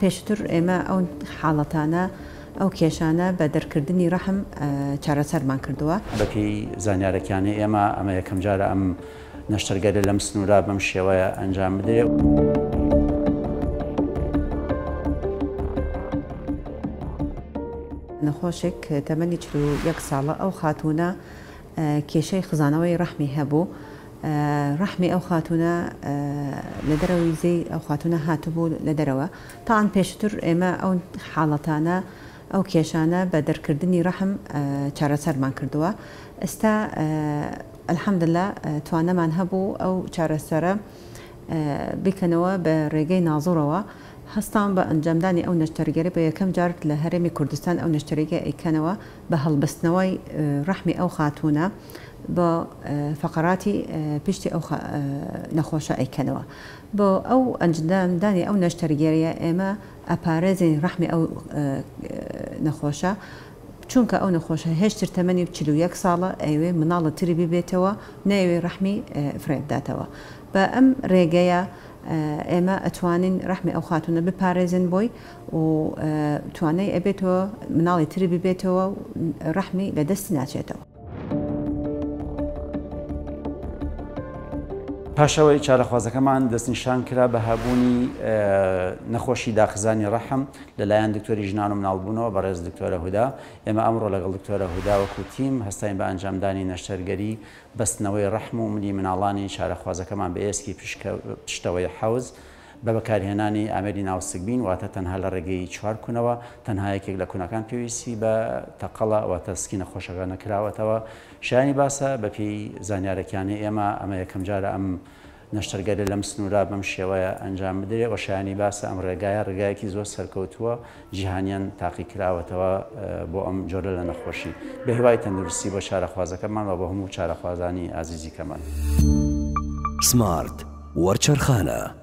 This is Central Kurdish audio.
پێشتر ئێمە ئەو حاڵەتانە ئەو کێشانە بە دەرکردنی ڕەحم چارەسەرمان کردووە. بەپێی زانیارەکانی ئێمە ئەمە یەکەم جارە ئەم نەشتەرگەرە لەم سنوورە بەم شێوەیە ئەنجام بدرێت. نەخۆشێک تەمەنی 41 ساڵە ئەو خاتوونە کێشەی خزانەوەی ڕەحمی هەبوو. ڕەحمی ئەو خاتوونە لە دەرەوەی ویزەی ئەو خاتوونە هاتبوو لە دەرەوە. تاان پێشتر ئێمە ئەو حاڵەتانە ئەو کێشانە بە دەرکردنی ڕەحم چارەسەرمان کردووە. ئێستا ئەلحەمدلله توانەمان هەبوو ئەو چارەسەرە بکەنەوە بە ڕێگەی نازوڕەوە. هەستان بە ئەنجامدانی ئەو نەشتەرگەری بە یەکەم جار لە هەرێمی کوردستان ئەو نەشتەرگە ئەیکەنەوە بە هەڵبەستنەوەی ڕەحمی ئەو خاتوونە بە فەقەراتی پشتی ئەو نەخۆشە ئەیکەنەوە. بۆ ئەو ئەنجامدانی ئەو نەشتەرگەریە ئێمە ئەپارێزین ڕەحمی ئەو نەخۆشە، چونکە ئەو نەخۆشە هێشتر تەمەنی 41 ساڵە ئەوێ مناڵە تری ببێتەوە، نەوێ ڕەحمی فرێبداتەوە. بە ئەم ڕێگەیە ئێمە ئەتوانین ڕەحمی ئەو خاتوونە بپارێزن بۆی و توانای ئەبێتەوە مناڵی تری ببێتەوە و ڕەحمی لە دەستی ناچێتەوە. پاشەوەی چارەخوازەکەمان دەستنیشان کرا بە هەبوونی نەخۆشی داخزانی ڕەحم لەلایەن دکتۆری ژنان و مناڵبوونەوە بەڕێز دکتۆرە هودا. ئێمە ئەمڕۆ لەگەڵ دکتۆرە هودا وەکو تیم هەستاین بە ئەنجامدانی نەشتەرگەری بەستنەوەی ڕەحم و ملی مناڵانی چارەخوازەکەمان بە ئێسکی پشتەوەی حەوز بە بەکارهێنانی ئامێری ناوسگبین، واتە تەنها لە ڕێگەی چوارکوونەوە تەنها یەکێک لە کوونەکان پێویستی بە تەقەڵە واتە سکی نەخۆشەکە نەکراوەتەوە. شایانی باسە بەپێی زانیارەکانی ئێمە ئەمە یەکەم جارە ئەم نەشتەرگەرە لەم سنوورە بەم شێوەیە ئەنجام بدرێت و شایانی باسە ئەم ڕێگایە ڕێگایەکی زۆر سەرکەوتووە جیهانیان تاقی کراوەتەوە بۆ ئەم جۆرە لە نەخۆشی بە هیوای تەندروستی بۆ چارەخوازەکەمان و بۆ هەموو چارەخوازانی ئازیزی کەمان. سمارت وەرچەرخانە.